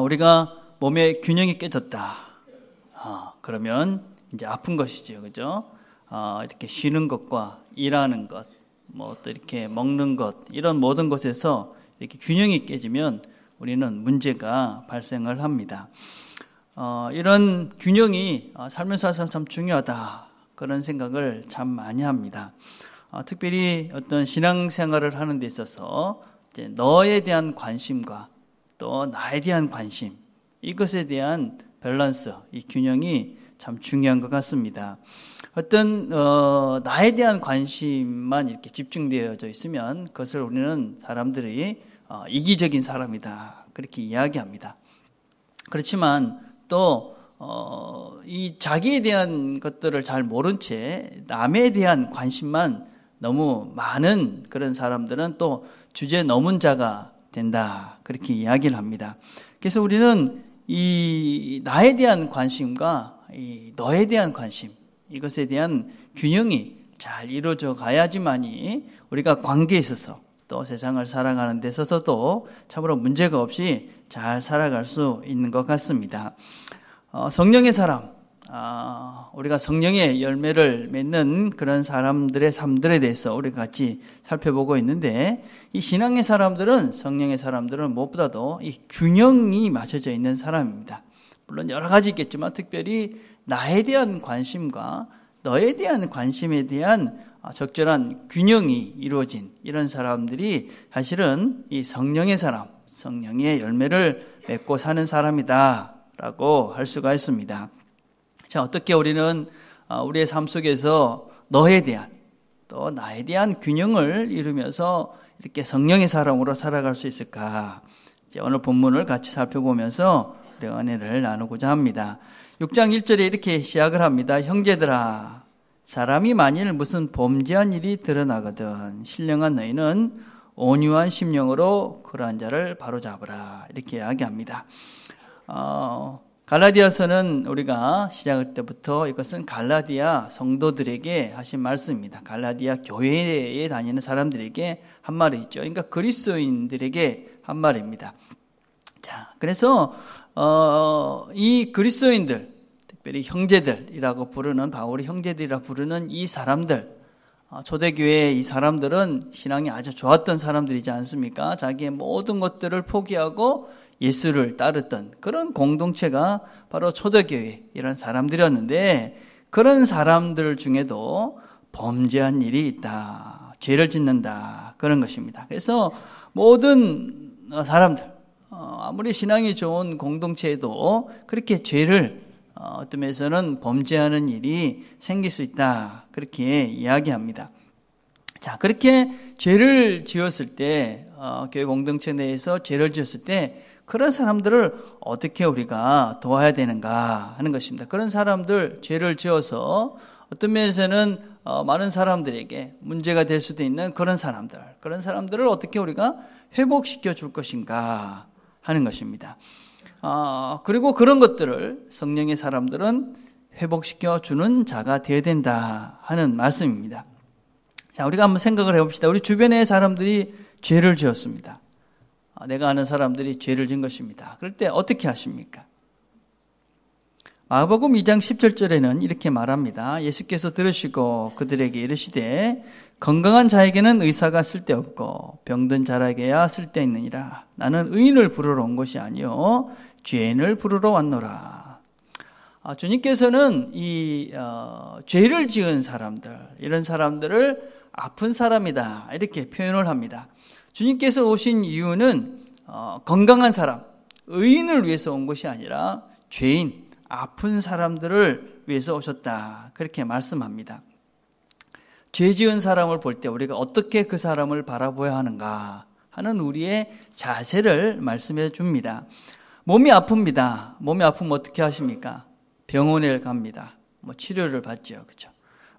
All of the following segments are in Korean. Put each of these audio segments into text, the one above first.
우리가 몸의 균형이 깨졌다. 그러면 이제 아픈 것이죠, 그죠? 이렇게 쉬는 것과 일하는 것, 뭐 또 이렇게 먹는 것, 이런 모든 것에서 이렇게 균형이 깨지면 우리는 문제가 발생을 합니다. 이런 균형이 살면서 참 중요하다, 그런 생각을 참 많이 합니다. 특별히 어떤 신앙생활을 하는 데 있어서 이제 너에 대한 관심과 또 나에 대한 관심, 이것에 대한 밸런스, 이 균형이 참 중요한 것 같습니다. 어떤 나에 대한 관심만 이렇게 집중되어져 있으면 그것을 우리는 사람들이 이기적인 사람이다, 그렇게 이야기합니다. 그렇지만 또 이 자기에 대한 것들을 잘 모른 채 남에 대한 관심만 너무 많은 그런 사람들은 또 주제 넘은 자가 된다, 그렇게 이야기를 합니다. 그래서 우리는 이 나에 대한 관심과 이 너에 대한 관심, 이것에 대한 균형이 잘 이루어져 가야지만이 우리가 관계에 있어서 또 세상을 살아가는 데 있어서도 참으로 문제가 없이 잘 살아갈 수 있는 것 같습니다. 성령의 사람, 우리가 성령의 열매를 맺는 그런 사람들의 삶들에 대해서 우리가 같이 살펴보고 있는데, 이 신앙의 사람들은, 성령의 사람들은 무엇보다도 이 균형이 맞춰져 있는 사람입니다. 물론 여러 가지 있겠지만 특별히 나에 대한 관심과 너에 대한 관심에 대한 적절한 균형이 이루어진 이런 사람들이 사실은 이 성령의 사람, 성령의 열매를 맺고 사는 사람이다 라고 할 수가 있습니다. 자, 어떻게 우리는 우리의 삶 속에서 너에 대한 또 나에 대한 균형을 이루면서 이렇게 성령의 사람으로 살아갈 수 있을까? 이제 오늘 본문을 같이 살펴보면서 우리가 은혜를 나누고자 합니다. 6장 1절에 이렇게 시작을 합니다. 형제들아, 사람이 만일 무슨 범죄한 일이 드러나거든 신령한 너희는 온유한 심령으로 그러한 자를 바로잡으라, 이렇게 이야기합니다. 갈라디아서는 우리가 시작할 때부터 이것은 갈라디아 성도들에게 하신 말씀입니다. 갈라디아 교회에 다니는 사람들에게 한 말이죠. 그러니까 그리스도인들에게 한 말입니다. 자, 그래서 이 그리스도인들, 특별히 형제들이라고 부르는, 바울이 형제들이라 부르는 이 사람들, 초대교회의 이 사람들은 신앙이 아주 좋았던 사람들이지 않습니까? 자기의 모든 것들을 포기하고 예수를 따르던 그런 공동체가 바로 초대교회 이런 사람들이었는데, 그런 사람들 중에도 범죄한 일이 있다, 죄를 짓는다, 그런 것입니다. 그래서 모든 사람들, 아무리 신앙이 좋은 공동체에도 그렇게 죄를 어떤 면에서는 범죄하는 일이 생길 수 있다, 그렇게 이야기합니다. 자, 그렇게 죄를 지었을 때, 교회 공동체 내에서 죄를 지었을 때 그런 사람들을 어떻게 우리가 도와야 되는가 하는 것입니다. 그런 사람들, 죄를 지어서 어떤 면에서는 많은 사람들에게 문제가 될 수도 있는 그런 사람들을 어떻게 우리가 회복시켜 줄 것인가 하는 것입니다. 그리고 그런 것들을 성령의 사람들은 회복시켜 주는 자가 되어야 된다 하는 말씀입니다. 자, 우리가 한번 생각을 해봅시다. 우리 주변의 사람들이 죄를 지었습니다. 내가 아는 사람들이 죄를 지은 것입니다. 그럴 때 어떻게 하십니까? 마가복음 2장 17절에는 이렇게 말합니다. 예수께서 들으시고 그들에게 이르시되 건강한 자에게는 의사가 쓸데없고 병든 자에게야 쓸데있느니라. 나는 의인을 부르러 온 것이 아니요 죄인을 부르러 왔노라. 주님께서는 이 죄를 지은 사람들, 이런 사람들을 아픈 사람이다, 이렇게 표현을 합니다. 주님께서 오신 이유는 건강한 사람, 의인을 위해서 온 것이 아니라 죄인, 아픈 사람들을 위해서 오셨다, 그렇게 말씀합니다. 죄 지은 사람을 볼 때 우리가 어떻게 그 사람을 바라보아야 하는가 하는 우리의 자세를 말씀해 줍니다. 몸이 아픕니다. 몸이 아프면 어떻게 하십니까? 병원에 갑니다. 치료를 받죠. 그렇죠?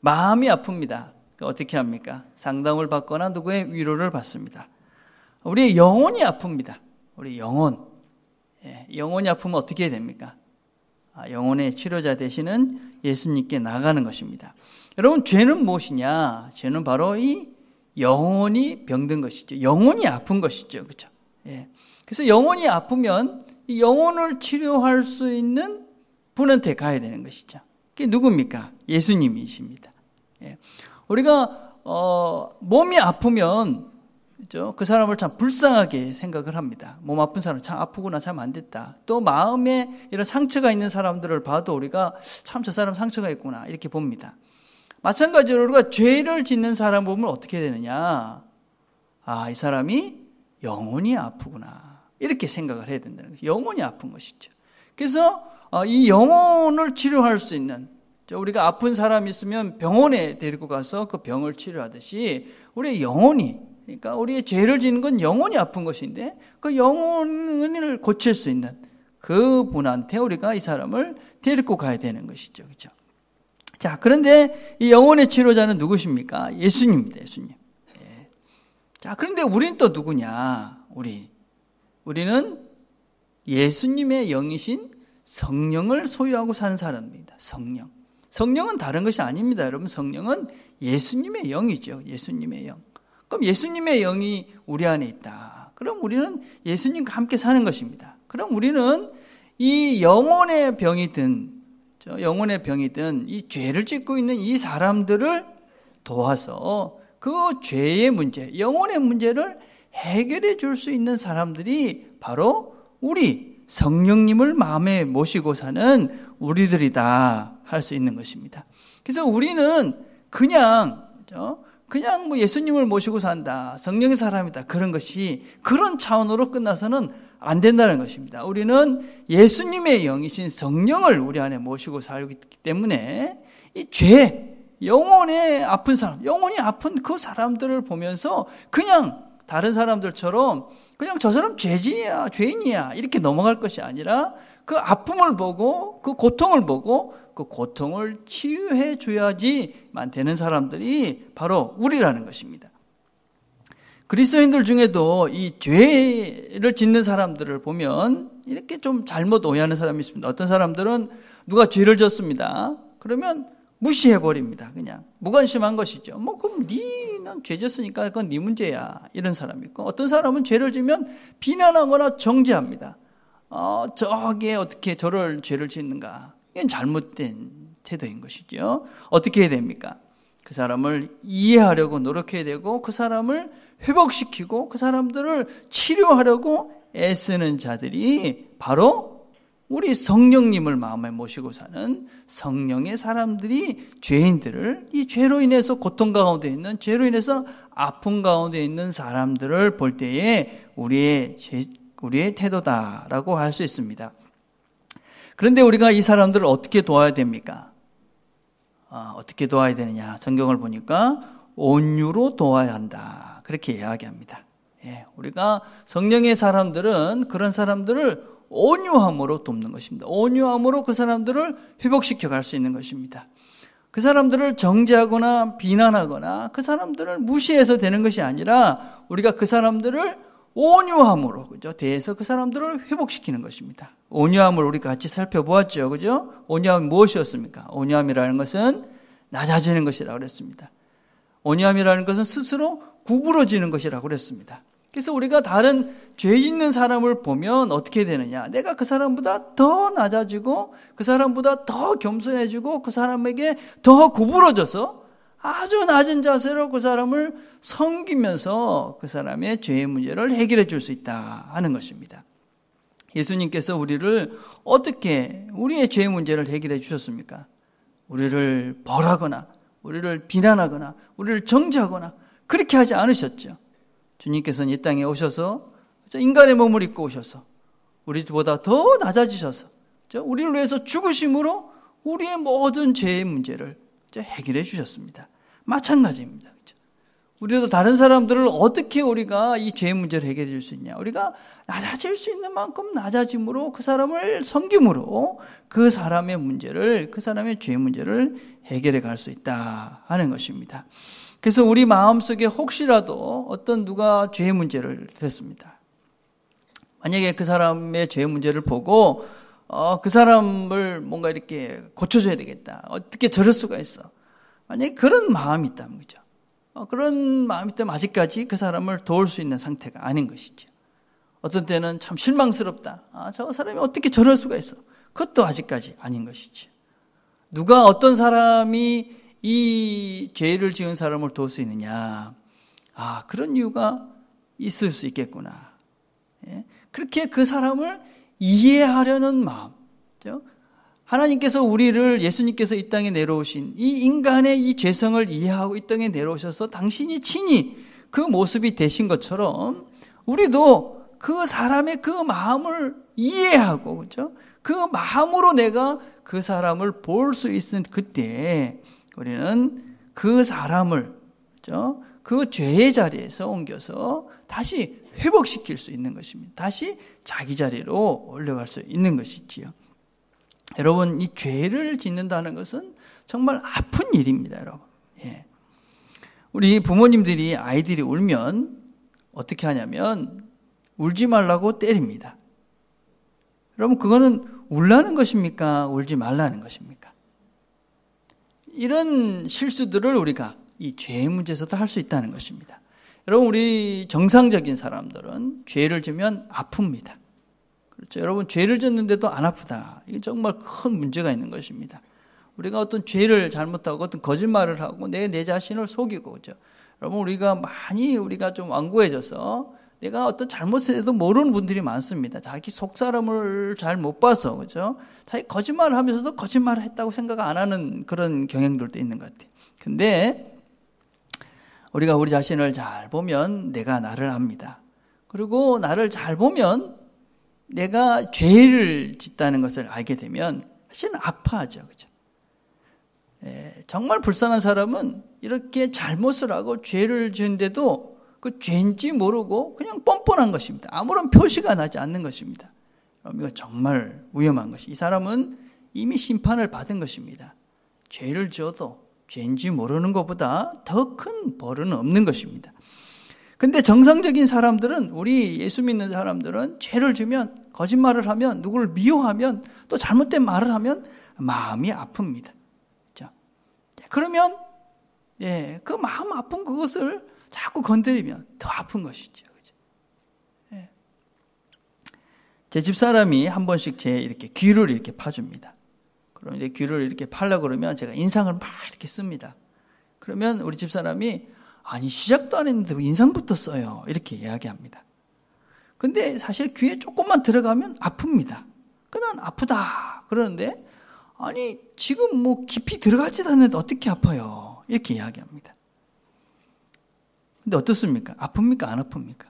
마음이 아픕니다. 어떻게 합니까? 상담을 받거나 누구의 위로를 받습니다. 우리의 영혼이 아픕니다. 우리 영혼. 영혼이 아프면 어떻게 해야 됩니까? 영혼의 치료자 되시는 예수님께 나가는 것입니다. 여러분, 죄는 무엇이냐? 죄는 바로 이 영혼이 병든 것이죠. 영혼이 아픈 것이죠. 그렇죠? 예. 그래서 영혼이 아프면 이 영혼을 치료할 수 있는 분한테 가야 되는 것이죠. 그게 누굽니까? 예수님이십니다. 예. 우리가 몸이 아프면 그렇죠? 그 사람을 참 불쌍하게 생각을 합니다. 몸 아픈 사람 참 아프구나, 참 안 됐다. 또 마음에 이런 상처가 있는 사람들을 봐도 우리가 참 저 사람 상처가 있구나 이렇게 봅니다. 마찬가지로 우리가 죄를 짓는 사람 보면 어떻게 되느냐? 이 사람이 영혼이 아프구나 이렇게 생각을 해야 된다는 거죠. 영혼이 아픈 것이죠. 그래서 이 영혼을 치료할 수 있는, 우리가 아픈 사람이 있으면 병원에 데리고 가서 그 병을 치료하듯이 우리의 영혼이, 그러니까 우리의 죄를 짓는 건 영혼이 아픈 것인데 그 영혼을 고칠 수 있는 그 분한테 우리가 이 사람을 데리고 가야 되는 것이죠. 그렇죠? 자, 그런데 이 영혼의 치료자는 누구십니까? 예수님입니다. 예수님. 예. 자, 그런데 우리는 또 누구냐? 우리는 예수님의 영이신 성령을 소유하고 사는 사람입니다. 성령은 다른 것이 아닙니다. 여러분, 성령은 예수님의 영이죠. 예수님의 영. 그럼 예수님의 영이 우리 안에 있다. 그럼 우리는 예수님과 함께 사는 것입니다. 그럼 우리는 이 영혼의 병이든 이 죄를 짓고 있는 이 사람들을 도와서 그 죄의 문제, 영혼의 문제를 해결해 줄 수 있는 사람들이 바로 우리 성령님을 마음에 모시고 사는 우리들이다 할 수 있는 것입니다. 그래서 우리는 그냥 뭐 예수님을 모시고 산다, 성령의 사람이다, 그런 차원으로 끝나서는 안 된다는 것입니다. 우리는 예수님의 영이신 성령을 우리 안에 모시고 살기 때문에 이 죄, 영혼에 아픈 사람, 영혼이 아픈 그 사람들을 보면서 그냥 다른 사람들처럼 그냥 저 사람 죄인이야 이렇게 넘어갈 것이 아니라 그 아픔을 보고 그 고통을 보고 그 고통을 치유해 줘야지만 되는 사람들이 바로 우리라는 것입니다. 그리스도인들 중에도 이 죄를 짓는 사람들을 보면 이렇게 좀 잘못 오해하는 사람이 있습니다. 어떤 사람들은 누가 죄를 졌습니다. 그러면 무시해버립니다. 그냥 무관심한 것이죠. 그럼 니는 죄 졌으니까 그건 네 문제야, 이런 사람이 있고, 어떤 사람은 죄를 지면 비난하거나 정죄합니다. 저게 어떻게 저를 죄를 짓는가. 이건 잘못된 태도인 것이죠. 어떻게 해야 됩니까? 그 사람을 이해하려고 노력해야 되고, 그 사람을 회복시키고 그 사람들을 치료하려고 애쓰는 자들이 바로 우리 성령님을 마음에 모시고 사는 성령의 사람들이 죄인들을, 이 죄로 인해서 고통 가운데 있는, 죄로 인해서 아픔 가운데 있는 사람들을 볼 때에 우리의 태도다라고 할 수 있습니다. 그런데 우리가 이 사람들을 어떻게 도와야 됩니까? 어떻게 도와야 되느냐? 성경을 보니까 온유로 도와야 한다, 그렇게 이야기합니다. 우리가 성령의 사람들은 그런 사람들을 온유함으로 돕는 것입니다. 온유함으로 그 사람들을 회복시켜 갈 수 있는 것입니다. 그 사람들을 정죄하거나 비난하거나 그 사람들을 무시해서 되는 것이 아니라 우리가 그 사람들을 온유함으로, 그죠? 대해서 그 사람들을 회복시키는 것입니다. 온유함을 우리가 같이 살펴보았죠. 그죠? 온유함이 무엇이었습니까? 온유함이라는 것은 낮아지는 것이라고 그랬습니다. 온유함이라는 것은 스스로 구부러지는 것이라고 그랬습니다. 그래서 우리가 다른 죄 있는 사람을 보면 어떻게 되느냐? 내가 그 사람보다 더 낮아지고 그 사람보다 더 겸손해지고 그 사람에게 더 구부러져서 아주 낮은 자세로 그 사람을 섬기면서 그 사람의 죄의 문제를 해결해 줄 수 있다 하는 것입니다. 예수님께서 우리를 어떻게 우리의 죄의 문제를 해결해 주셨습니까? 우리를 벌하거나 우리를 비난하거나 우리를 정죄하거나 그렇게 하지 않으셨죠. 주님께서는 이 땅에 오셔서 인간의 몸을 입고 오셔서 우리보다 더 낮아지셔서 우리를 위해서 죽으심으로 우리의 모든 죄의 문제를 해결해 주셨습니다. 마찬가지입니다. 우리도 다른 사람들을 어떻게 우리가 이 죄의 문제를 해결해 줄 수 있냐? 우리가 낮아질 수 있는 만큼 낮아짐으로 그 사람을 섬김으로 그 사람의 문제를, 그 사람의 죄의 문제를 해결해 갈 수 있다 하는 것입니다. 그래서 우리 마음속에 혹시라도 어떤 누가 죄의 문제를 댔습니다. 만약에 그 사람의 죄의 문제를 보고 그 사람을 뭔가 이렇게 고쳐줘야 되겠다. 어떻게 저럴 수가 있어. 만약에 그런 마음이 있다면, 그죠? 그런 마음이 있다면 아직까지 그 사람을 도울 수 있는 상태가 아닌 것이죠. 어떤 때는 참 실망스럽다. 저 사람이 어떻게 저럴 수가 있어. 그것도 아직까지 아닌 것이죠. 누가 어떤 사람이 이 죄를 지은 사람을 도울 수 있느냐. 그런 이유가 있을 수 있겠구나. 그렇게 그 사람을 이해하려는 마음. 하나님께서 우리를 예수님께서 이 땅에 내려오신 이 인간의 이 죄성을 이해하고 이 땅에 내려오셔서 당신이 친히 그 모습이 되신 것처럼 우리도 그 사람의 그 마음을 이해하고, 그죠? 그 마음으로 내가 그 사람을 볼 수 있는 그때 우리는 그 사람을, 그죠? 그 죄의 자리에서 옮겨서 다시 회복시킬 수 있는 것입니다. 다시 자기 자리로 올라갈 수 있는 것이지요. 여러분, 이 죄를 짓는다는 것은 정말 아픈 일입니다, 여러분. 우리 부모님들이 아이들이 울면 어떻게 하냐면 울지 말라고 때립니다. 여러분, 그거는 울라는 것입니까? 울지 말라는 것입니까? 이런 실수들을 우리가 이 죄의 문제에서도 할 수 있다는 것입니다. 여러분, 우리 정상적인 사람들은 죄를 지면 아픕니다. 그렇죠. 여러분, 죄를 졌는데도 안 아프다. 이게 정말 큰 문제가 있는 것입니다. 우리가 어떤 죄를 잘못하고 어떤 거짓말을 하고 내 자신을 속이고, 그죠. 여러분, 우리가 좀 완고해져서 내가 어떤 잘못을 해도 모르는 분들이 많습니다. 자기 속 사람을 잘 못 봐서, 그죠. 자기 거짓말을 하면서도 거짓말을 했다고 생각 안 하는 그런 경향들도 있는 것 같아요. 근데 우리가 우리 자신을 잘 보면 내가 나를 압니다. 그리고 나를 잘 보면 내가 죄를 짓다는 것을 알게 되면 사실은 아파하죠. 그죠? 정말 불쌍한 사람은 이렇게 잘못을 하고 죄를 지은데도 그 죄인지 모르고 그냥 뻔뻔한 것입니다. 아무런 표시가 나지 않는 것입니다. 이거 정말 위험한 것이. 이 사람은 이미 심판을 받은 것입니다. 죄를 지어도 죄인지 모르는 것보다 더 큰 벌은 없는 것입니다. 근데 정상적인 사람들은, 우리 예수 믿는 사람들은 죄를 지면, 거짓말을 하면, 누구를 미워하면, 또 잘못된 말을 하면 마음이 아픕니다. 자, 그러면 그 마음 아픈 그것을 자꾸 건드리면 더 아픈 것이죠. 그죠? 제 집사람이 한 번씩 제 이렇게 귀를 이렇게 파줍니다. 그럼 이제 귀를 이렇게 팔려고 그러면 제가 인상을 막 이렇게 씁니다. 그러면 우리 집사람이 아니, 시작도 안 했는데 왜 인상부터 써요? 이렇게 이야기합니다. 근데 사실 귀에 조금만 들어가면 아픕니다. 그냥 아프다 그러는데, 아니, 지금 뭐 깊이 들어가지도 않는데 어떻게 아파요? 이렇게 이야기합니다. 근데 어떻습니까? 아픕니까? 안 아픕니까?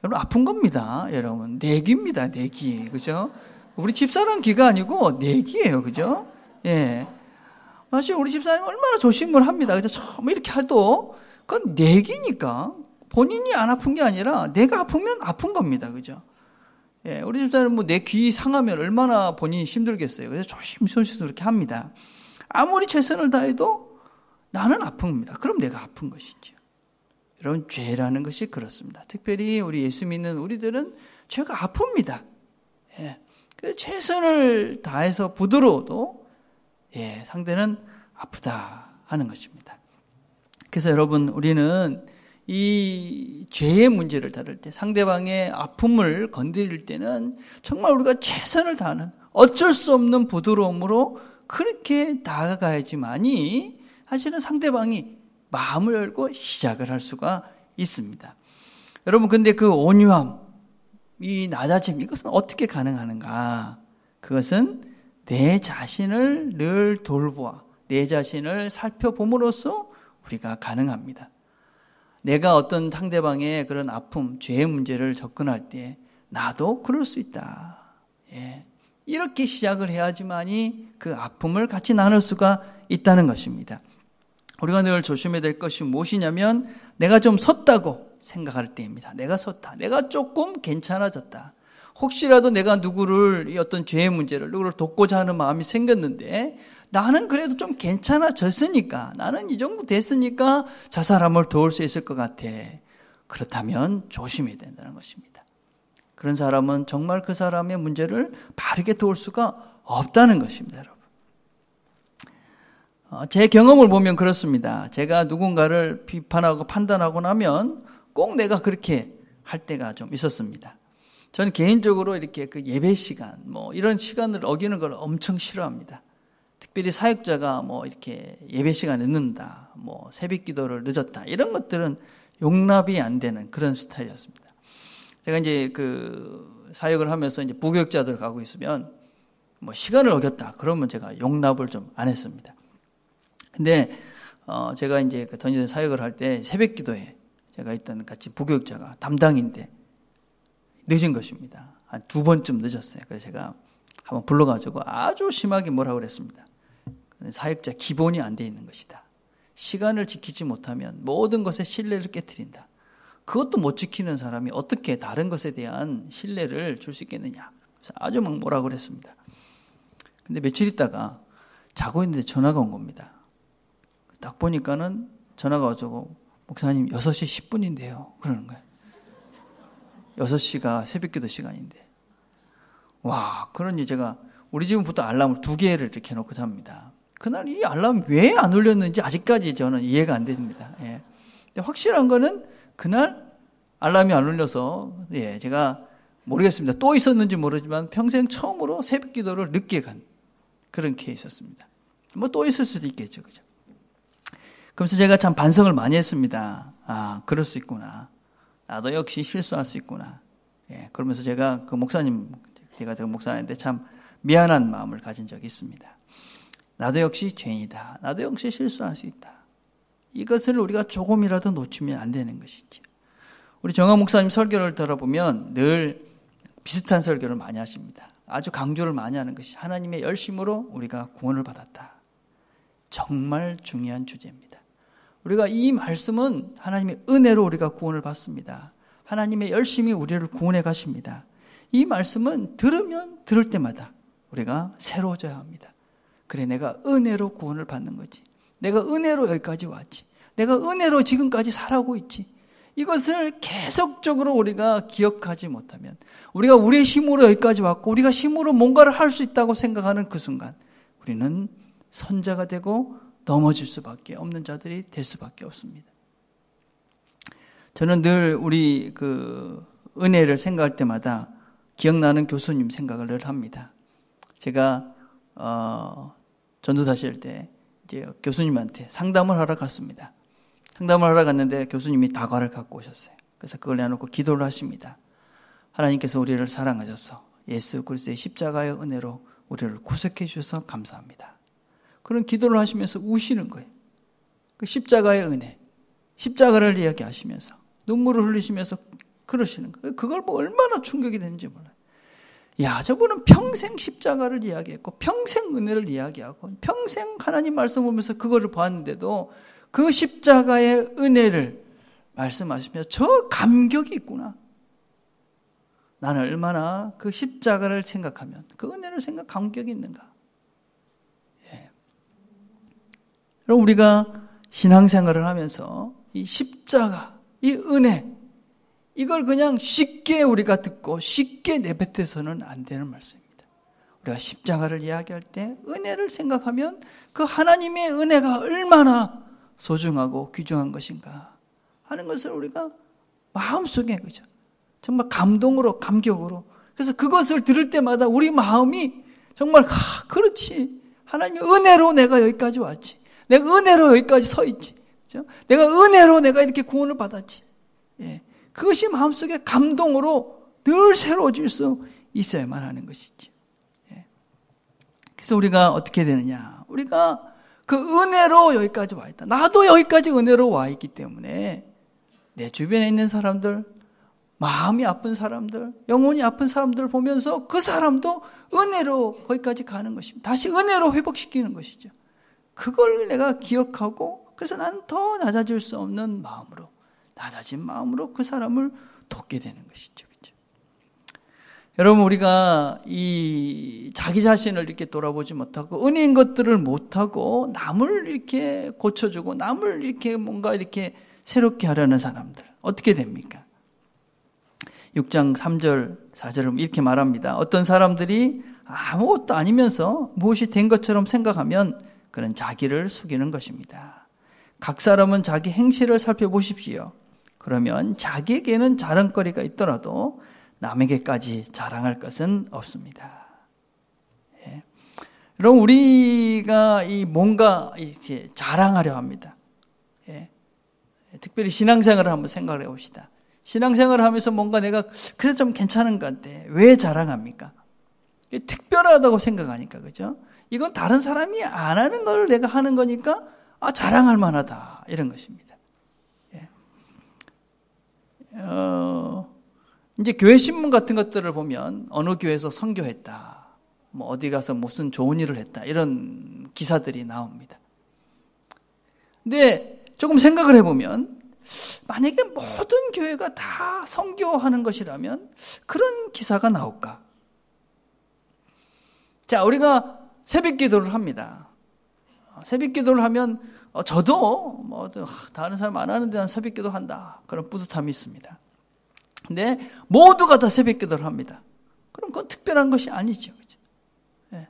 여러분, 아픈 겁니다. 여러분, 내기입니다. 내기. 그죠? 우리 집사람 귀가 아니고 내기예요. 그죠? 사실 우리 집사람이 얼마나 조심을 합니다. 그래서 처음 이렇게 해도 그건 내기니까 본인이 안 아픈 게 아니라 내가 아프면 아픈 겁니다. 그죠? 우리 집사람은 뭐 내 귀 상하면 얼마나 본인이 힘들겠어요. 그래서 조심스럽게 그렇게 합니다. 아무리 최선을 다해도 나는 아픕니다. 그럼 내가 아픈 것이죠. 여러분, 죄라는 것이 그렇습니다. 특별히 우리 예수 믿는 우리들은 죄가 아픕니다. 그래서 최선을 다해서 부드러워도 상대는 아프다 하는 것입니다. 그래서 여러분, 우리는 이 죄의 문제를 다룰 때, 상대방의 아픔을 건드릴 때는 정말 우리가 최선을 다하는, 어쩔 수 없는 부드러움으로 그렇게 다가가야지만이 사실은 상대방이 마음을 열고 시작을 할 수가 있습니다. 여러분, 근데 그 온유함, 이 낮아짐, 이것은 어떻게 가능하는가? 그것은 내 자신을 늘 돌보아 내 자신을 살펴봄으로써 우리가 가능합니다. 내가 어떤 상대방의 그런 아픔, 죄의 문제를 접근할 때 나도 그럴 수 있다. 이렇게 시작을 해야지만이 그 아픔을 같이 나눌 수가 있다는 것입니다. 우리가 늘 조심해야 될 것이 무엇이냐면, 내가 좀 섰다고 생각할 때입니다. 내가 섰다. 내가 조금 괜찮아졌다. 혹시라도 내가 누구를, 이 어떤 죄의 문제를, 누구를 돕고자 하는 마음이 생겼는데, 나는 그래도 좀 괜찮아졌으니까, 나는 이 정도 됐으니까 저 사람을 도울 수 있을 것 같아. 그렇다면 조심해야 된다는 것입니다. 그런 사람은 정말 그 사람의 문제를 바르게 도울 수가 없다는 것입니다, 여러분. 제 경험을 보면 그렇습니다. 제가 누군가를 비판하고 판단하고 나면 꼭 내가 그렇게 할 때가 좀 있었습니다. 저는 개인적으로 이렇게 그 예배 시간, 이런 시간을 어기는 걸 엄청 싫어합니다. 특별히 사역자가 이렇게 예배 시간에 늦는다, 새벽 기도를 늦었다, 이런 것들은 용납이 안 되는 그런 스타일이었습니다. 제가 이제 그 사역을 하면서 이제 부교육자들 가고 있으면 시간을 어겼다, 그러면 제가 용납을 좀 안 했습니다. 근데 제가 이제 그 던전 사역을 할 때 새벽 기도에 제가 있던 같이 부교육자가 담당인데 늦은 것입니다. 한 2번쯤 늦었어요. 그래서 제가 한번 불러가지고 아주 심하게 뭐라고 그랬습니다. 사역자 기본이 안 돼 있는 것이다. 시간을 지키지 못하면 모든 것에 신뢰를 깨트린다. 그것도 못 지키는 사람이 어떻게 다른 것에 대한 신뢰를 줄 수 있겠느냐. 그래서 아주 막 뭐라고 그랬습니다. 근데 며칠 있다가 자고 있는데 전화가 온 겁니다. 딱 보니까는 전화가 와서 목사님 6시 10분인데요. 그러는 거예요. 6시가 새벽기도 시간인데. 와, 그러니 제가 우리 집은부터 알람을 2개를 이렇게 해놓고 잡니다. 그날 이 알람이 왜 안 울렸는지 아직까지 저는 이해가 안 됩니다. 예. 근데 확실한 거는 그날 알람이 안 울려서 제가 모르겠습니다. 또 있었는지 모르지만 평생 처음으로 새벽기도를 늦게 간 그런 케이스였습니다. 또 있을 수도 있겠죠, 그죠? 그래서 제가 참 반성을 많이 했습니다. 아, 그럴 수 있구나. 나도 역시 실수할 수 있구나. 그러면서 제가 그 목사님, 제가 목사님인데 참 미안한 마음을 가진 적이 있습니다. 나도 역시 죄인이다. 나도 역시 실수할 수 있다. 이것을 우리가 조금이라도 놓치면 안 되는 것이죠. 우리 정화 목사님 설교를 들어보면 늘 비슷한 설교를 많이 하십니다. 아주 강조를 많이 하는 것이 하나님의 열심으로 우리가 구원을 받았다. 정말 중요한 주제입니다. 우리가 이 말씀은 하나님의 은혜로 우리가 구원을 받습니다. 하나님의 열심히 우리를 구원해 가십니다. 이 말씀은 들으면 들을 때마다 우리가 새로워져야 합니다. 그래, 내가 은혜로 구원을 받는 거지. 내가 은혜로 여기까지 왔지. 내가 은혜로 지금까지 살아오고 있지. 이것을 계속적으로 우리가 기억하지 못하면 우리가 우리의 힘으로 여기까지 왔고 우리가 힘으로 뭔가를 할 수 있다고 생각하는 그 순간 우리는 선자가 되고 넘어질 수밖에 없는 자들이 될 수밖에 없습니다. 저는 늘 우리 그 은혜를 생각할 때마다 기억나는 교수님 생각을 늘 합니다. 제가 전도사실 때 이제 교수님한테 상담을 하러 갔습니다. 상담을 하러 갔는데 교수님이 다과를 갖고 오셨어요. 그래서 그걸 내놓고 기도를 하십니다. 하나님께서 우리를 사랑하셔서 예수 그리스도의 십자가의 은혜로 우리를 구속해 주셔서 감사합니다. 그런 기도를 하시면서 우시는 거예요. 그 십자가의 은혜, 십자가를 이야기하시면서 눈물을 흘리시면서 그러시는 거예요. 그걸 얼마나 충격이 되는지 몰라요. 야, 저분은 평생 십자가를 이야기했고 평생 은혜를 이야기하고 평생 하나님 말씀 보면서 그거를 봤는데도 그 십자가의 은혜를 말씀하시면서 저 감격이 있구나. 나는 얼마나 그 십자가를 생각하면 그 은혜를 생각 감격이 있는가. 그럼 우리가 신앙생활을 하면서 이 십자가, 이 은혜, 이걸 그냥 쉽게 우리가 듣고 쉽게 내뱉어서는 안 되는 말씀입니다. 우리가 십자가를 이야기할 때 은혜를 생각하면 그 하나님의 은혜가 얼마나 소중하고 귀중한 것인가 하는 것을 우리가 마음속에 그죠? 정말 감동으로 감격으로 그래서 그것을 들을 때마다 우리 마음이 정말 그렇지 하나님의 은혜로 내가 여기까지 왔지. 내가 은혜로 여기까지 서 있지. 그렇죠? 내가 은혜로 내가 이렇게 구원을 받았지. 그것이 마음속에 감동으로 늘 새로워질 수 있어야만 하는 것이죠. 그래서 우리가 어떻게 되느냐. 우리가 그 은혜로 여기까지 와 있다. 나도 여기까지 은혜로 와 있기 때문에 내 주변에 있는 사람들, 마음이 아픈 사람들, 영혼이 아픈 사람들을 보면서 그 사람도 은혜로 거기까지 가는 것입니다. 다시 은혜로 회복시키는 것이죠. 그걸 내가 기억하고 그래서 나는 더 낮아질 수 없는 마음으로 낮아진 마음으로 그 사람을 돕게 되는 것이죠. 그렇죠? 여러분 우리가 이 자기 자신을 이렇게 돌아보지 못하고 은혜인 것들을 못하고 남을 이렇게 고쳐주고 남을 이렇게 뭔가 이렇게 새롭게 하려는 사람들 어떻게 됩니까? 6장 3절, 4절은 이렇게 말합니다. 어떤 사람들이 아무것도 아니면서 무엇이 된 것처럼 생각하면 그는 자기를 속이는 것입니다. 각 사람은 자기 행실을 살펴보십시오. 그러면 자기에게는 자랑거리가 있더라도 남에게까지 자랑할 것은 없습니다. 예. 여러분, 우리가 뭔가 이제 자랑하려 합니다. 예. 특별히 신앙생활을 한번 생각을 해봅시다. 신앙생활을 하면서 뭔가 내가 그래도 좀 괜찮은 것 같아. 왜 자랑합니까? 특별하다고 생각하니까, 그죠? 이건 다른 사람이 안 하는 걸 내가 하는 거니까 자랑할 만하다, 이런 것입니다. 예. 이제 교회 신문 같은 것들을 보면 어느 교회에서 선교했다, 뭐 어디 가서 무슨 좋은 일을 했다, 이런 기사들이 나옵니다. 근데 조금 생각을 해보면 만약에 모든 교회가 다 선교하는 것이라면 그런 기사가 나올까? 자, 우리가 새벽 기도를 합니다. 새벽 기도를 하면 저도 뭐 다른 사람 안 하는데 난 새벽 기도 한다, 그런 뿌듯함이 있습니다. 근데 모두가 다 새벽 기도를 합니다. 그럼 그건 특별한 것이 아니죠, 그죠? 예.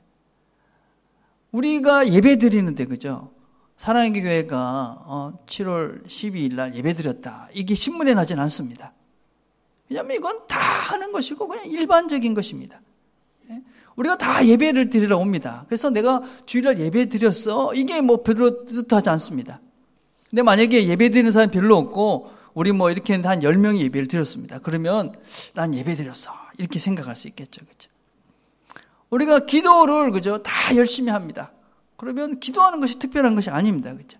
우리가 예배 드리는데, 그죠? 사랑의 교회가 7월 12일 날 예배 드렸다, 이게 신문에 나진 않습니다. 왜냐하면 이건 다 하는 것이고 그냥 일반적인 것입니다. 예? 우리가 다 예배를 드리러 옵니다. 그래서 내가 주일날 예배 드렸어, 이게 뭐 별로 뜻하지 않습니다. 근데 만약에 예배 드리는 사람이 별로 없고 우리 뭐 이렇게 한 10명이 예배를 드렸습니다. 그러면 난 예배 드렸어, 이렇게 생각할 수 있겠죠, 그죠? 우리가 기도를, 그죠, 다 열심히 합니다. 그러면 기도하는 것이 특별한 것이 아닙니다, 그죠?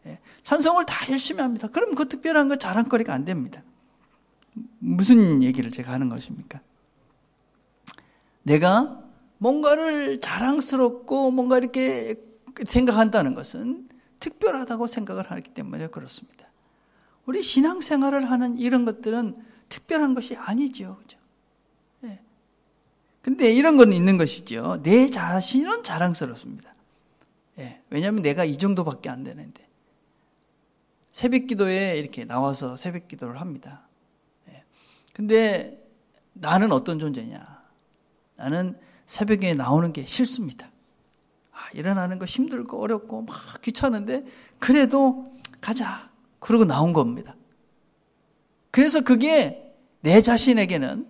예. 찬송을 다 열심히 합니다. 그럼 그 특별한 거 자랑거리가 안 됩니다. 무슨 얘기를 제가 하는 것입니까? 내가 뭔가를 자랑스럽고 뭔가 이렇게 생각한다는 것은 특별하다고 생각을 하기 때문에 그렇습니다. 우리 신앙생활을 하는 이런 것들은 특별한 것이 아니죠, 그죠? 예. 근데 이런 건 있는 것이죠. 내 자신은 자랑스럽습니다. 예. 왜냐하면 내가 이 정도밖에 안 되는데. 새벽 기도에 이렇게 나와서 새벽 기도를 합니다. 예. 근데 나는 어떤 존재냐? 나는 새벽에 나오는 게 싫습니다. 일어나는 거 힘들고 어렵고 막 귀찮은데 그래도 가자, 그러고 나온 겁니다. 그래서 그게 내 자신에게는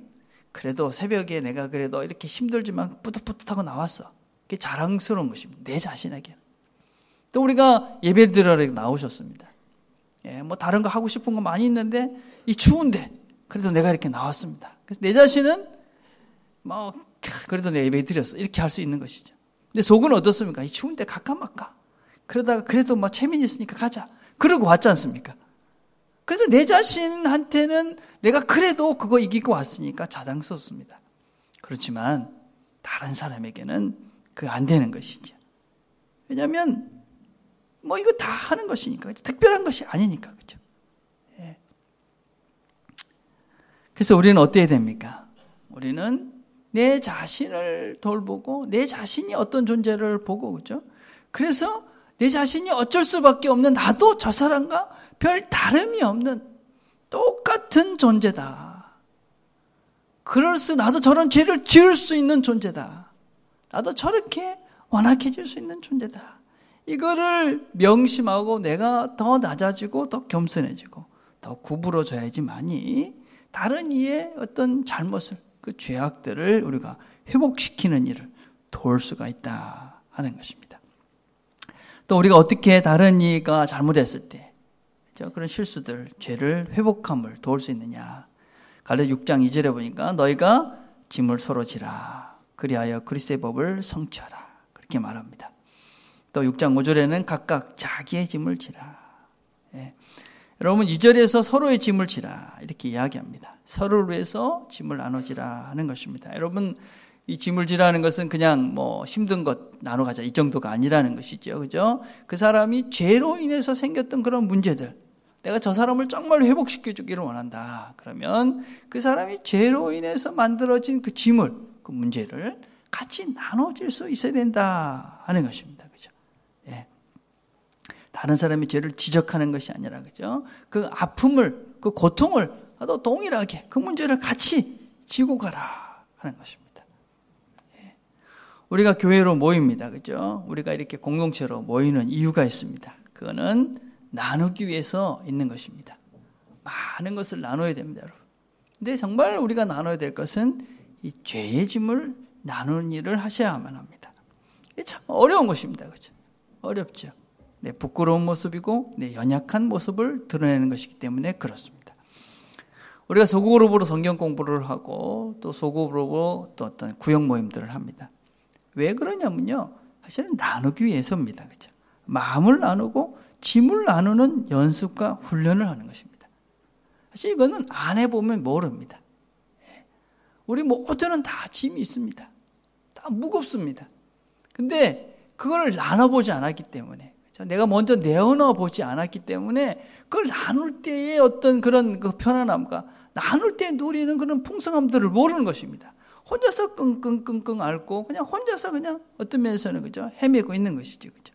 그래도 새벽에 내가 그래도 이렇게 힘들지만 뿌듯뿌듯하고 나왔어, 그게 자랑스러운 것입니다, 내 자신에게는. 또 우리가 예배를 드리러 나오셨습니다. 예, 뭐 다른 거 하고 싶은 거 많이 있는데 이 추운데 그래도 내가 이렇게 나왔습니다. 그래서 내 자신은 뭐 그래도 내가 예배 드렸어, 이렇게 할 수 있는 것이죠. 근데 속은 어떻습니까? 이 추운데 갈까 말까, 그러다가 그래도 뭐 재미는 있으니까 가자, 그러고 왔지 않습니까? 그래서 내 자신한테는 내가 그래도 그거 이기고 왔으니까 자랑스럽습니다. 그렇지만 다른 사람에게는 그게 안 되는 것이죠. 왜냐하면 뭐 이거 다 하는 것이니까, 특별한 것이 아니니까, 그렇죠? 예. 그래서 우리는 어때야 됩니까? 우리는 내 자신을 돌보고 내 자신이 어떤 존재를 보고, 그렇죠? 그래서 내 자신이 어쩔 수밖에 없는, 나도 저 사람과 별 다름이 없는 똑같은 존재다. 나도 저런 죄를 지을 수 있는 존재다. 나도 저렇게 완악해질 수 있는 존재다. 이거를 명심하고 내가 더 낮아지고 더 겸손해지고 더 구부러져야지만이 다른 이의 어떤 잘못을, 그 죄악들을 우리가 회복시키는 일을 도울 수가 있다 하는 것입니다. 또 우리가 어떻게 다른 이가 잘못했을 때 그런 실수들, 죄를 회복함을 도울 수 있느냐? 갈라디아 6장 2절에 보니까 너희가 짐을 서로 지라, 그리하여 그리스도의 법을 성취하라, 그렇게 말합니다. 또 6장 5절에는 각각 자기의 짐을 지라. 예. 여러분 2절에서 서로의 짐을 지라 이렇게 이야기합니다. 서로를 위해서 짐을 나눠지라 하는 것입니다. 여러분 이 짐을 지라는 것은 그냥 뭐 힘든 것 나눠 가자 이 정도가 아니라는 것이죠, 그죠? 그 사람이 죄로 인해서 생겼던 그런 문제들, 내가 저 사람을 정말 회복시켜주기를 원한다. 그러면 그 사람이 죄로 인해서 만들어진 그 짐을, 그 문제를 같이 나눠질 수 있어야 된다 하는 것입니다, 그죠? 예. 다른 사람이 죄를 지적하는 것이 아니라, 그죠? 그 아픔을, 그 고통을 나도 동일하게 그 문제를 같이 지고 가라 하는 것입니다. 우리가 교회로 모입니다. 그죠? 우리가 이렇게 공동체로 모이는 이유가 있습니다. 그거는 나누기 위해서 있는 것입니다. 많은 것을 나눠야 됩니다, 여러분. 근데 정말 우리가 나눠야 될 것은 이 죄의 짐을 나누는 일을 하셔야만 합니다. 이게 참 어려운 것입니다. 그죠? 어렵죠. 내 부끄러운 모습이고 내 연약한 모습을 드러내는 것이기 때문에 그렇습니다. 우리가 소그룹으로 성경 공부를 하고 또 소그룹으로 또 어떤 구역 모임들을 합니다. 왜 그러냐면요. 사실은 나누기 위해서입니다. 그죠? 마음을 나누고 짐을 나누는 연습과 훈련을 하는 것입니다. 사실 이거는 안 해보면 모릅니다. 우리 모두는 다 짐이 있습니다. 다 무겁습니다. 근데 그걸 나눠보지 않았기 때문에, 내가 먼저 내어놓아보지 않았기 때문에 그걸 나눌 때의 어떤 그런 그 편안함과 나눌 때 누리는 그런 풍성함들을 모르는 것입니다. 혼자서 끙끙끙끙 앓고 그냥 혼자서 그냥 어떤 면에서는 그죠? 헤매고 있는 것이죠. 그죠?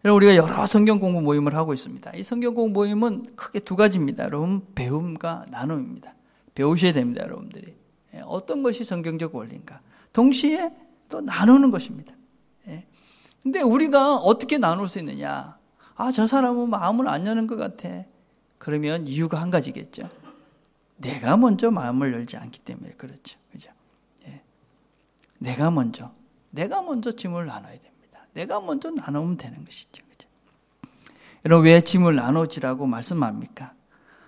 우리가 여러 성경 공부 모임을 하고 있습니다. 이 성경 공부 모임은 크게 두 가지입니다. 여러분, 배움과 나눔입니다. 배우셔야 됩니다, 여러분들이. 어떤 것이 성경적 원리인가? 동시에 또 나누는 것입니다. 근데 우리가 어떻게 나눌 수 있느냐? 저 사람은 마음을 안 여는 것 같아. 그러면 이유가 한 가지겠죠. 내가 먼저 마음을 열지 않기 때문에 그렇죠. 그죠? 내가 먼저 짐을 나눠야 됩니다. 내가 먼저 나누면 되는 것이죠. 그죠? 여러분, 왜 짐을 나누지라고 말씀합니까?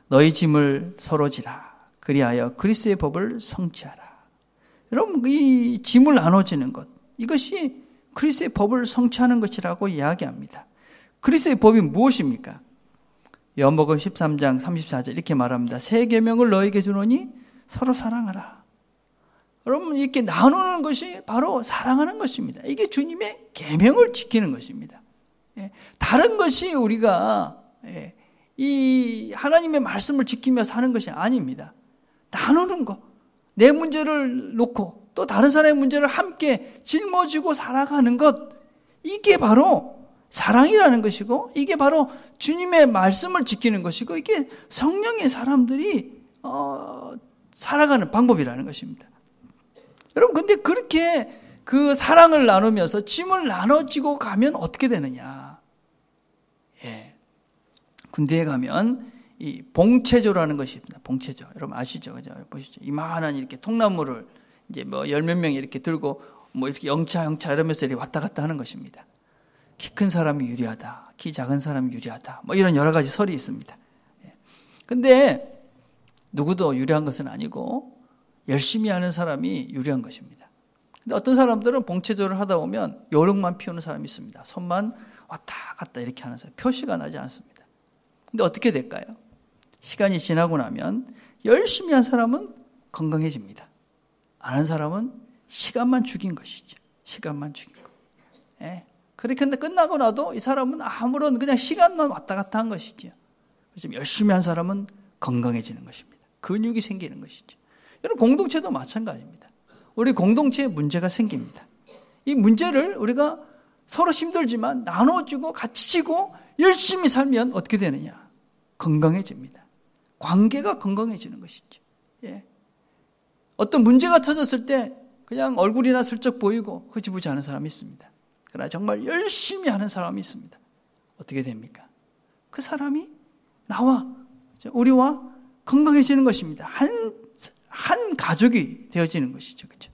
너희 짐을 서로 지라. 그리하여 그리스도의 법을 성취하라. 여러분, 이 짐을 나눠지는 것, 이것이 그리스도의 법을 성취하는 것이라고 이야기합니다. 그리스도의 법이 무엇입니까? 요한복음 13장 34절 이렇게 말합니다. 새 계명을 너에게 주노니 서로 사랑하라. 여러분, 이렇게 나누는 것이 바로 사랑하는 것입니다. 이게 주님의 계명을 지키는 것입니다. 다른 것이 우리가 이 하나님의 말씀을 지키며 사는 것이 아닙니다. 나누는 것, 내 문제를 놓고 또 다른 사람의 문제를 함께 짊어지고 살아가는 것, 이게 바로 사랑이라는 것이고, 이게 바로 주님의 말씀을 지키는 것이고, 이게 성령의 사람들이 살아가는 방법이라는 것입니다. 여러분, 근데 그렇게 그 사랑을 나누면서 짐을 나눠지고 가면 어떻게 되느냐? 군대에 가면 이 봉체조라는 것이 있습니다. 봉체조. 여러분 아시죠? 그죠? 보시죠. 이만한 이렇게 통나무를 이제 뭐 열 몇 명이 이렇게 들고 뭐 이렇게 영차 이러면서 이렇게 왔다 갔다 하는 것입니다. 키 큰 사람이 유리하다. 키 작은 사람이 유리하다. 뭐 이런 여러 가지 설이 있습니다. 근데 누구도 유리한 것은 아니고 열심히 하는 사람이 유리한 것입니다. 근데 어떤 사람들은 봉체조를 하다 보면 요령만 피우는 사람이 있습니다. 손만 왔다 갔다 이렇게 하는 사람. 표시가 나지 않습니다. 근데 어떻게 될까요? 시간이 지나고 나면 열심히 한 사람은 건강해집니다. 안 한 사람은 시간만 죽인 것이죠. 시간만 죽인 것. 그렇게 끝나고 나도 이 사람은 아무런 그냥 시간만 왔다 갔다 한 것이죠. 그래서 열심히 한 사람은 건강해지는 것입니다. 근육이 생기는 것이죠. 여러분, 공동체도 마찬가지입니다. 우리 공동체에 문제가 생깁니다. 이 문제를 우리가 서로 힘들지만 나눠주고 같이 지고 열심히 살면 어떻게 되느냐? 건강해집니다. 관계가 건강해지는 것이죠. 어떤 문제가 터졌을 때 그냥 얼굴이나 슬쩍 보이고 흐지부지 하는 사람이 있습니다. 그러나 정말 열심히 하는 사람이 있습니다. 어떻게 됩니까? 그 사람이 나와, 우리와 건강해지는 것입니다. 한 가족이 되어지는 것이죠. 그렇죠?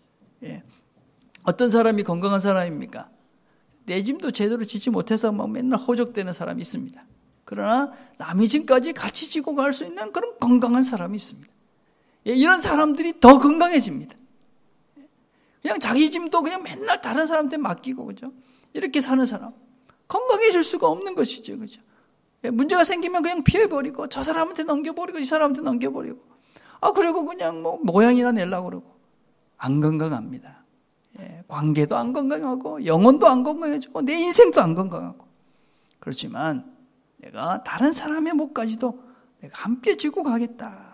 어떤 사람이 건강한 사람입니까? 내 짐도 제대로 지지 못해서 막 맨날 허적대는 사람이 있습니다. 그러나 남의 짐까지 같이 지고 갈 수 있는 그런 건강한 사람이 있습니다. 이런 사람들이 더 건강해집니다. 그냥 자기 짐도 그냥 맨날 다른 사람한테 맡기고, 그죠? 이렇게 사는 사람, 건강해질 수가 없는 것이죠. 그죠? 문제가 생기면 그냥 피해버리고, 저 사람한테 넘겨버리고, 이 사람한테 넘겨버리고, 그리고 그냥 뭐 모양이나 내려고 그러고, 안 건강합니다. 관계도 안 건강하고, 영혼도 안 건강해지고, 내 인생도 안 건강하고. 그렇지만, 내가 다른 사람의 몫까지도 내가 함께 지고 가겠다.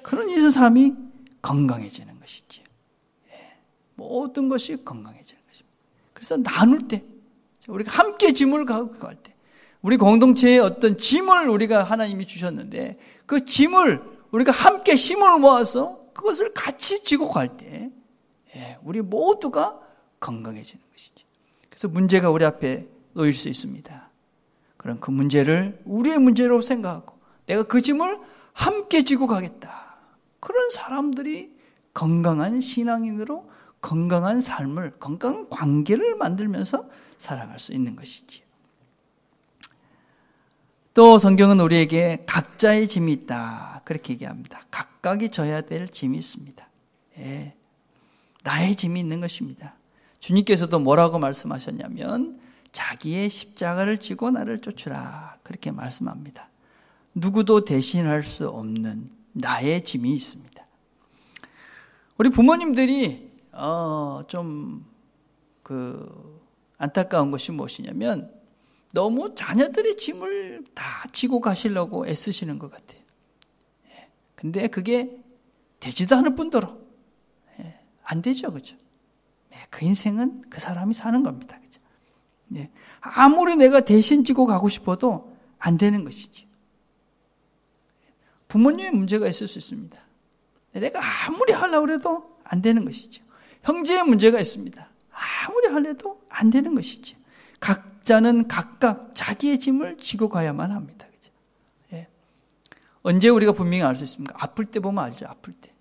그런 이런 사람이 건강해지는 것이죠. 모든 것이 건강해지는 것입니다. 그래서 나눌 때, 우리가 함께 짐을 가고 갈 때, 우리 공동체에 어떤 짐을 우리가 하나님이 주셨는데 그 짐을 우리가 함께 힘을 모아서 그것을 같이 지고 갈 때 우리 모두가 건강해지는 것이지. 그래서 문제가 우리 앞에 놓일 수 있습니다. 그럼 그 문제를 우리의 문제로 생각하고 내가 그 짐을 함께 지고 가겠다. 그런 사람들이 건강한 신앙인으로 건강한 삶을, 건강한 관계를 만들면서 살아갈 수 있는 것이지요. 또 성경은 우리에게 각자의 짐이 있다. 그렇게 얘기합니다. 각각이 져야 될 짐이 있습니다. 나의 짐이 있는 것입니다. 주님께서도 뭐라고 말씀하셨냐면 자기의 십자가를 지고 나를 쫓으라. 그렇게 말씀합니다. 누구도 대신할 수 없는 나의 짐이 있습니다. 우리 부모님들이 좀 안타까운 것이 무엇이냐면 너무 자녀들의 짐을 다 지고 가시려고 애쓰시는 것 같아요. 근데 그게 되지도 않을 뿐더러 안 되죠, 그죠? 그 인생은 그 사람이 사는 겁니다, 그죠? 아무리 내가 대신 지고 가고 싶어도 안 되는 것이지. 부모님의 문제가 있을 수 있습니다. 내가 아무리 하려고 해도 안 되는 것이죠. 형제의 문제가 있습니다. 아무리 하려도 안 되는 것이죠. 각자는 각각 자기의 짐을 지고 가야만 합니다. 그죠? 언제 우리가 분명히 알 수 있습니까? 아플 때 보면 알죠. 아플 때.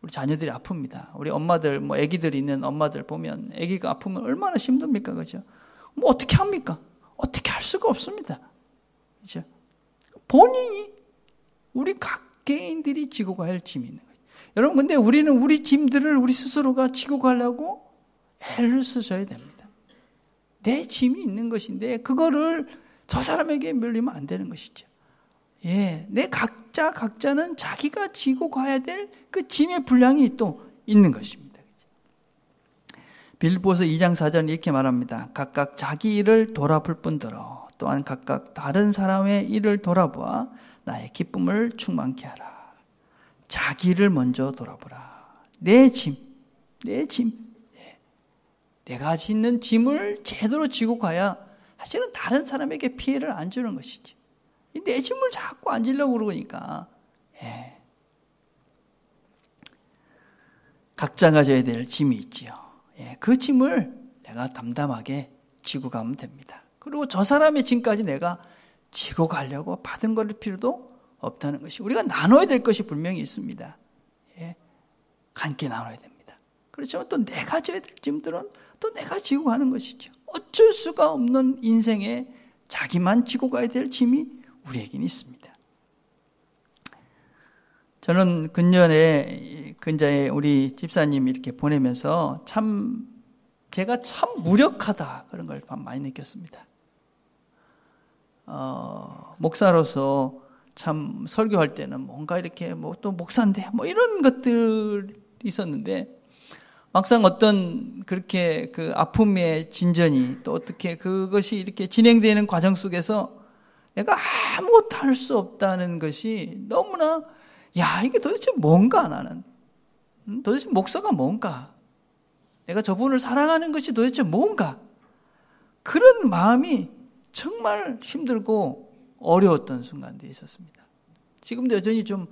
우리 자녀들이 아픕니다. 우리 엄마들, 아기들이 있는 엄마들 보면 아기가 아프면 얼마나 힘듭니까? 그죠? 어떻게 합니까? 어떻게 할 수가 없습니다. 그죠? 본인이 우리 각 개인들이 지고 가야 할 짐이 있는 거예요. 여러분, 근데 우리는 우리 짐들을 우리 스스로가 지고 가려고 애를 쓰셔야 됩니다. 내 짐이 있는 것인데 그거를 저 사람에게 밀리면 안 되는 것이죠. 내 각자는 자기가 지고 가야 될 그 짐의 분량이 또 있는 것입니다. 빌립보서 2장 4절 이렇게 말합니다. 각각 자기 일을 돌아볼 뿐더러 또한 각각 다른 사람의 일을 돌아보아 나의 기쁨을 충만케 하라. 자기를 먼저 돌아보라. 내 짐. 내가 짓는 짐을 제대로 지고 가야 사실은 다른 사람에게 피해를 안 주는 것이지. 내 짐을 자꾸 안 지려고 그러니까. 각자가 져야 될 짐이 있지요. 그 짐을 내가 담담하게 지고 가면 됩니다. 그리고 저 사람의 짐까지 내가 지고 가려고 받은 걸 필요도 없다는 것이, 우리가 나눠야 될 것이 분명히 있습니다. 함께 나눠야 됩니다. 그렇지만 또 내가 져야 될 짐들은 또 내가 지고 가는 것이죠. 어쩔 수가 없는 인생에 자기만 지고 가야 될 짐이 우리에게는 있습니다. 저는 근자에 우리 집사님 이렇게 보내면서 제가 참 무력하다 그런 걸 많이 느꼈습니다. 목사로서 참 설교할 때는 뭔가 이렇게 또 목사인데 이런 것들이 있었는데 막상 어떤 그렇게 그 아픔의 진전이 또 어떻게 그것이 이렇게 진행되는 과정 속에서 내가 아무것도 할 수 없다는 것이 너무나 이게 도대체 뭔가 나는 도대체 목사가 뭔가 내가 저분을 사랑하는 것이 도대체 뭔가 그런 마음이 정말 힘들고 어려웠던 순간들이 있었습니다. 지금도 여전히 좀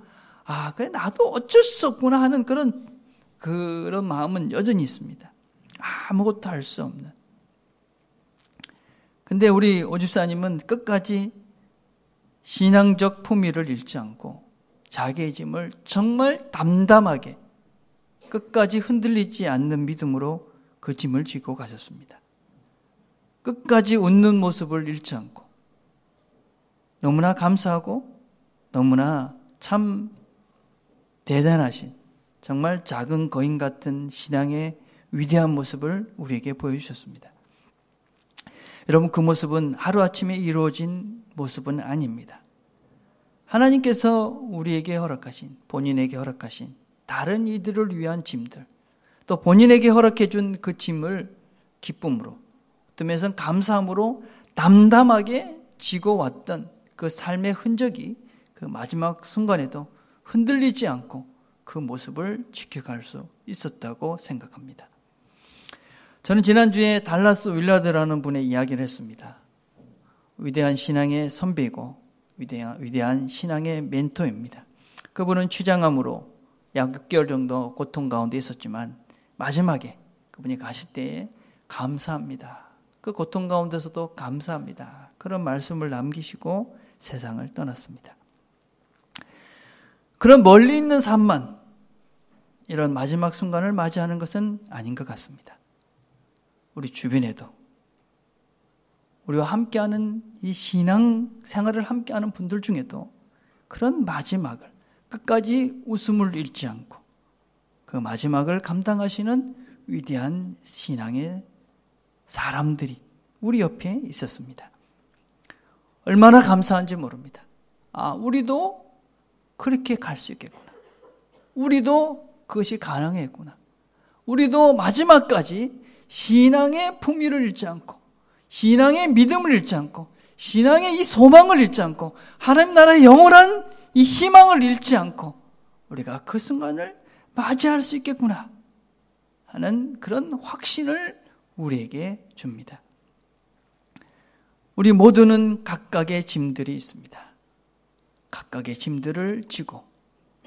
그래 나도 어쩔 수 없구나 하는 그런 마음은 여전히 있습니다. 아무것도 할 수 없는. 근데 우리 오집사님은 끝까지 신앙적 품위를 잃지 않고 자기의 짐을 정말 담담하게 끝까지 흔들리지 않는 믿음으로 그 짐을 지고 가셨습니다. 끝까지 웃는 모습을 잃지 않고 너무나 감사하고 너무나 참 대단하신 정말 작은 거인 같은 신앙의 위대한 모습을 우리에게 보여주셨습니다. 여러분, 그 모습은 하루아침에 이루어진 모습은 아닙니다. 하나님께서 우리에게 허락하신, 본인에게 허락하신 다른 이들을 위한 짐들, 또 본인에게 허락해 준 그 짐을 기쁨으로, 어떤 면에서는 감사함으로 담담하게 지고 왔던 그 삶의 흔적이 그 마지막 순간에도 흔들리지 않고 그 모습을 지켜갈 수 있었다고 생각합니다. 저는 지난주에 달라스 윌라드라는 분의 이야기를 했습니다. 위대한 신앙의 선배이고 위대한 신앙의 멘토입니다. 그분은 취장암으로 약 6개월 정도 고통 가운데 있었지만 마지막에 그분이 가실 때에 감사합니다. 그 고통 가운데서도 감사합니다. 그런 말씀을 남기시고 세상을 떠났습니다. 그런 멀리 있는 삶만 이런 마지막 순간을 맞이하는 것은 아닌 것 같습니다. 우리 주변에도 우리와 함께하는 이 신앙 생활을 함께하는 분들 중에도 그런 마지막을 끝까지 웃음을 잃지 않고 그 마지막을 감당하시는 위대한 신앙의 사람들이 우리 옆에 있었습니다. 얼마나 감사한지 모릅니다. 우리도 그렇게 갈 수 있겠구나. 우리도 그것이 가능했구나. 우리도 마지막까지 신앙의 품위를 잃지 않고 신앙의 믿음을 잃지 않고 신앙의 이 소망을 잃지 않고 하나님 나라의 영원한 이 희망을 잃지 않고 우리가 그 순간을 맞이할 수 있겠구나 하는 그런 확신을 우리에게 줍니다. 우리 모두는 각각의 짐들이 있습니다. 각각의 짐들을 지고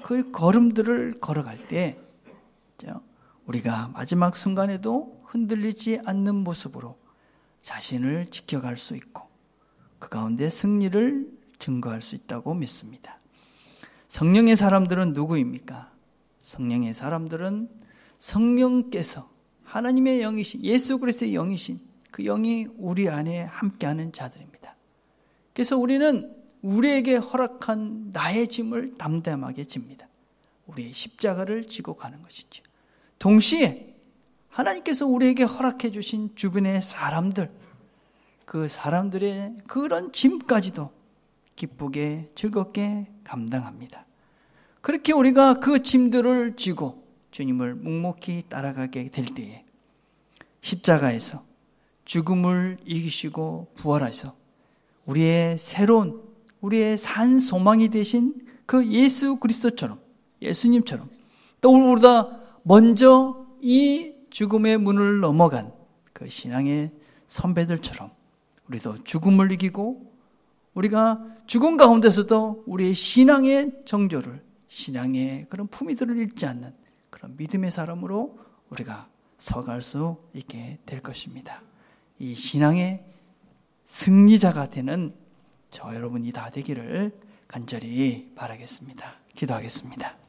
그 걸음들을 걸어갈 때 우리가 마지막 순간에도 흔들리지 않는 모습으로 자신을 지켜갈 수 있고 그 가운데 승리를 증거할 수 있다고 믿습니다. 성령의 사람들은 누구입니까? 성령의 사람들은 성령께서 하나님의 영이신 예수 그리스도의 영이신 그 영이 우리 안에 함께하는 자들입니다. 그래서 우리는 우리에게 허락한 나의 짐을 담담하게 집니다. 우리의 십자가를 지고 가는 것이죠. 동시에 하나님께서 우리에게 허락해 주신 주변의 사람들, 그 사람들의 그런 짐까지도 기쁘게 즐겁게 감당합니다. 그렇게 우리가 그 짐들을 지고 주님을 묵묵히 따라가게 될 때에 십자가에서 죽음을 이기시고 부활하셔서 우리의 새로운 우리의 산 소망이 되신 그 예수 그리스도처럼 예수님처럼 또 우리보다 먼저 이 죽음의 문을 넘어간 그 신앙의 선배들처럼 우리도 죽음을 이기고 우리가 죽음 가운데서도 우리의 신앙의 정조를 신앙의 그런 품위들을 잃지 않는 그런 믿음의 사람으로 우리가 서갈 수 있게 될 것입니다. 이 신앙의 승리자가 되는 저 여러분이 다 되기를 간절히 바라겠습니다. 기도하겠습니다.